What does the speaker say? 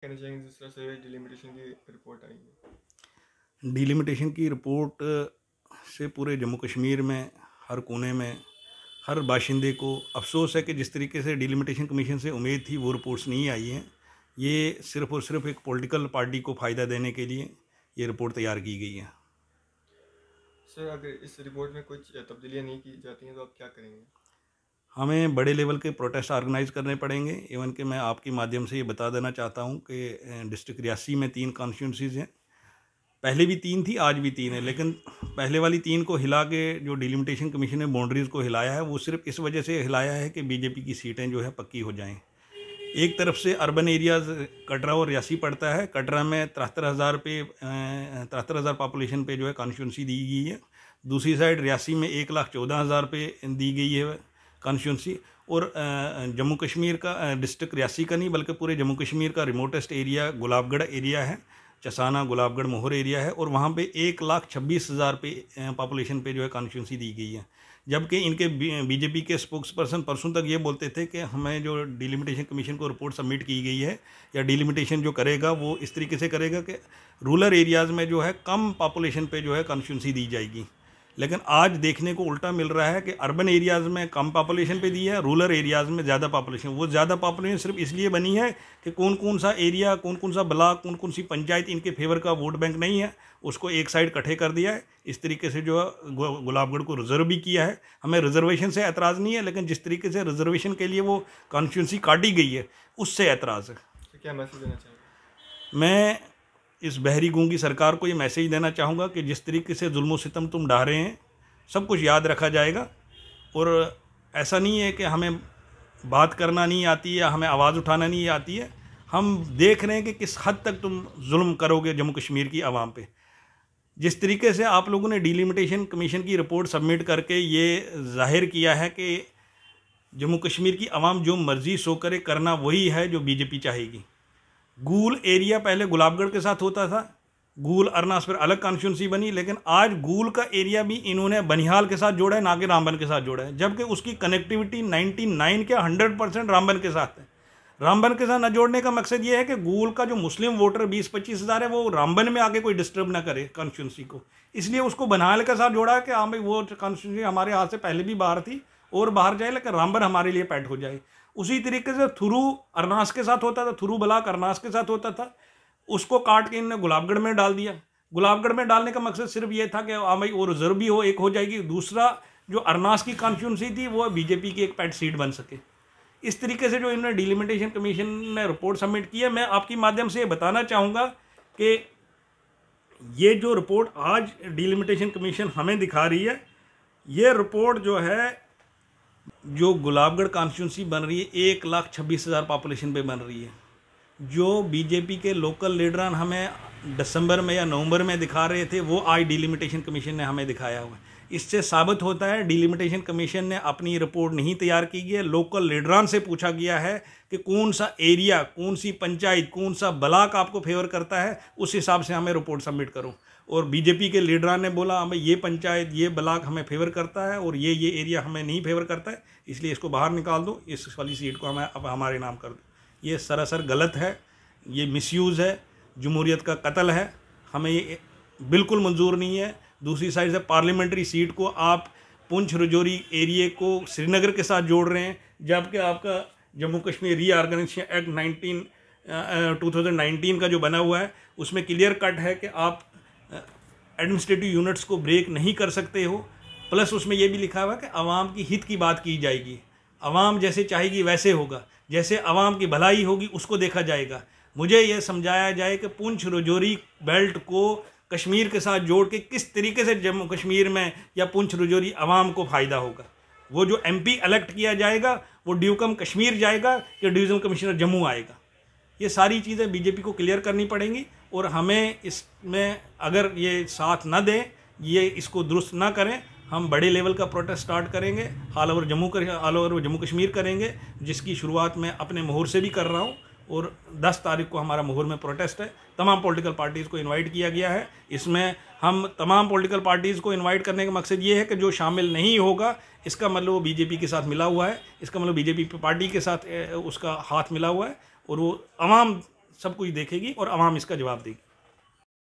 कहना चाहेंगे जिस तरह से डिलिमिटेशन की रिपोर्ट आई है? डिलिमिटेशन की रिपोर्ट से पूरे जम्मू कश्मीर में हर कोने में हर बाशिंदे को अफसोस है कि जिस तरीके से डिलिमिटेशन कमीशन से उम्मीद थी वो रिपोर्ट्स नहीं आई हैं। ये सिर्फ़ और सिर्फ एक पॉलिटिकल पार्टी को फ़ायदा देने के लिए ये रिपोर्ट तैयार की गई है। सर, अगर इस रिपोर्ट में कुछ तब्दीलियाँ नहीं की जाती हैं तो आप क्या करेंगे? हमें बड़े लेवल के प्रोटेस्ट ऑर्गेनाइज करने पड़ेंगे। इवन कि मैं आपके माध्यम से ये बता देना चाहता हूँ कि डिस्ट्रिक्ट रियासी में 3 कॉन्स्टिट्यूंसीज़ हैं। पहले भी 3 थी, आज भी 3 है, लेकिन पहले वाली 3 को हिला के जो डिलिमिटेशन कमीशन ने बाउंड्रीज़ को हिलाया है वो सिर्फ इस वजह से हिलाया है कि बीजेपी की सीटें जो है पक्की हो जाएं। एक तरफ से अर्बन एरियाज़ कटरा और रियासी पड़ता है। कटरा में 73,000 पॉपुलेशन पे जो है कॉन्स्टिट्यूंसी दी गई है। दूसरी साइड रियासी में 1,14,000 पे दी गई है कॉन्स्टिट्यूंसी। और जम्मू कश्मीर का डिस्ट्रिक्ट रियासी का नहीं बल्कि पूरे जम्मू कश्मीर का रिमोटेस्ट एरिया गुलाबगढ़ एरिया है, चसाना गुलाबगढ़ मोहर एरिया है, और वहाँ पे 1,26,000 पे पॉपुलेशन पे जो है कॉन्स्टिट्यूंसी दी गई है। जबकि इनके बीजेपी के स्पोक्स पर्सन परसों तक ये बोलते थे कि हमें जो डिलिमिटेशन कमीशन को रिपोर्ट सबमिट की गई है या डिलिमिटेशन जो करेगा वो इस तरीके से करेगा कि रूरल एरियाज़ में जो है कम पॉपुलेशन पे जो है कॉन्स्टिट्यूंसी दी जाएगी। लेकिन आज देखने को उल्टा मिल रहा है कि अर्बन एरियाज़ में कम पॉपुलेशन पे दी है, रूरल एरियाज़ में ज़्यादा पॉपुलेशन। वो ज़्यादा पॉपुलेशन सिर्फ इसलिए बनी है कि कौन कौन सा एरिया, कौन कौन सा ब्लॉक, कौन कौन सी पंचायत इनके फेवर का वोट बैंक नहीं है, उसको एक साइड इकट्ठे कर दिया है। इस तरीके से जो है गुलाबगढ़ को रिजर्व भी किया है। हमें रिजर्वेशन से एतराज़ नहीं है, लेकिन जिस तरीके से रिजर्वेशन के लिए वो कॉन्स्टिट्यूंसी काटी गई है उससे एतराज़ है। तो क्या मैसेज देना चाहेंगे? मैं इस बहरी गूंगी सरकार को ये मैसेज देना चाहूँगा कि जिस तरीके से जुल्म सितम तुम ढा रहे हैं सब कुछ याद रखा जाएगा। और ऐसा नहीं है कि हमें बात करना नहीं आती है, हमें आवाज़ उठाना नहीं आती है। हम देख रहे हैं कि किस हद तक तुम जुल्म करोगे जम्मू कश्मीर की आवाम पे। जिस तरीके से आप लोगों ने डिलिमिटेशन कमीशन की रिपोर्ट सबमिट करके ये जाहिर किया है कि जम्मू कश्मीर की आवाम जो मर्ज़ी सो करे, करना वही है जो बीजेपी चाहेगी। गूल एरिया पहले गुलाबगढ़ के साथ होता था, गूल अरनास पर अलग कॉन्स्टिट्यूंसी बनी, लेकिन आज गूल का एरिया भी इन्होंने बनिहाल के साथ जोड़ा है, ना कि रामबन के साथ जोड़ा है। जबकि उसकी कनेक्टिविटी 99 के 100% रामबन के साथ है। रामबन के साथ न जोड़ने का मकसद ये है कि गूल का जो मुस्लिम वोटर 20-25 हज़ार है वो रामबन में आके कोई डिस्टर्ब ना करे कॉन्स्टिट्यूंसी को। इसलिए उसको बनिहाल के साथ जोड़ा है कि हाँ भाई वो कॉन्स्टिट्यूंसी हमारे हाथ से पहले भी बाहर थी और बाहर जाए, लेकिन रामबन हमारे लिए पैट हो जाए। उसी तरीके से थुरू अरनास के साथ होता था, थुरू ब्लॉक अरनास के साथ होता था, उसको काट के इन्होंने गुलाबगढ़ में डाल दिया। गुलाबगढ़ में डालने का मकसद सिर्फ ये था कि हाँ भाई वो रिजर्व भी हो, एक हो जाएगी। दूसरा जो अरनास की कॉन्स्टिट्यूंसी थी वो बीजेपी की एक पेट सीट बन सके। इस तरीके से जो इन्होंने डिलिमिटेशन कमीशन ने रिपोर्ट सबमिट की है, मैं आपकी माध्यम से ये बताना चाहूँगा कि ये जो रिपोर्ट आज डिलिमिटेशन कमीशन हमें दिखा रही है, ये रिपोर्ट जो है जो गुलाबगढ़ कॉन्स्टिट्यूंसी बन रही है 1,26,000 पॉपुलेशन पे बन रही है। जो बीजेपी के लोकल लीडरान हमें दिसंबर में या नवंबर में दिखा रहे थे वो आज डिलिमिटेशन कमीशन ने हमें दिखाया हुआ है। इससे साबित होता है डिलिमिटेशन कमीशन ने अपनी रिपोर्ट नहीं तैयार की है, लोकल लीडरान से पूछा गया है कि कौन सा एरिया, कौन सी पंचायत, कौन सा ब्लॉक आपको फेवर करता है, उस हिसाब से हमें रिपोर्ट सबमिट करो। और बीजेपी के लीडरान ने बोला हमें ये पंचायत, ये ब्लॉक हमें फेवर करता है और ये एरिया हमें नहीं फेवर करता है, इसलिए इसको बाहर निकाल दो, इस वाली सीट को हमें अब हमारे नाम कर दो। ये सरासर गलत है, ये मिसयूज़ है, जमहूरियत का कत्ल है, हमें ये बिल्कुल मंजूर नहीं है। दूसरी साइड से पार्लियामेंट्री सीट को आप पुंछ रजौरी एरिया को श्रीनगर के साथ जोड़ रहे हैं, जबकि आपका जम्मू कश्मीर रीऑर्गेनाइजेशन एक्ट 2019 का जो बना हुआ है उसमें क्लियर कट है कि आप एडमिनिस्ट्रेटिव यूनिट्स को ब्रेक नहीं कर सकते हो। प्लस उसमें यह भी लिखा हुआ है कि आवाम की हित की बात की जाएगी, आवाम जैसे चाहेगी वैसे होगा, जैसे आवाम की भलाई होगी उसको देखा जाएगा। मुझे यह समझाया जाए कि पुंछ रजौरी बेल्ट को कश्मीर के साथ जोड़ के किस तरीके से जम्मू कश्मीर में या पुंछ रजौरी आवाम को फ़ायदा होगा। वो जो MP इलेक्ट किया जाएगा वो ड्यूकम कश्मीर जाएगा कि डिवीज़नल कमिश्नर जम्मू आएगा। ये सारी चीज़ें बीजेपी को क्लियर करनी पड़ेंगी और हमें इसमें अगर ये साथ न दें, ये इसको दुरुस्त ना करें, हम बड़े लेवल का प्रोटेस्ट स्टार्ट करेंगे, ऑल ओवर जम्मू कश्मीर करेंगे, जिसकी शुरुआत मैं अपने मोहर से भी कर रहा हूँ। और 10 तारीख को हमारा मोहर में प्रोटेस्ट है। तमाम पॉलिटिकल पार्टीज़ को इनवाइट किया गया है। इसमें हम तमाम पॉलिटिकल पार्टीज़ को इनवाइट करने का मकसद ये है कि जो शामिल नहीं होगा इसका मतलब वो बीजेपी के साथ मिला हुआ है, इसका मतलब बीजेपी पार्टी के साथ उसका हाथ मिला हुआ है और वो अवाम सब कुछ देखेगी और आवाम इसका जवाब देगी।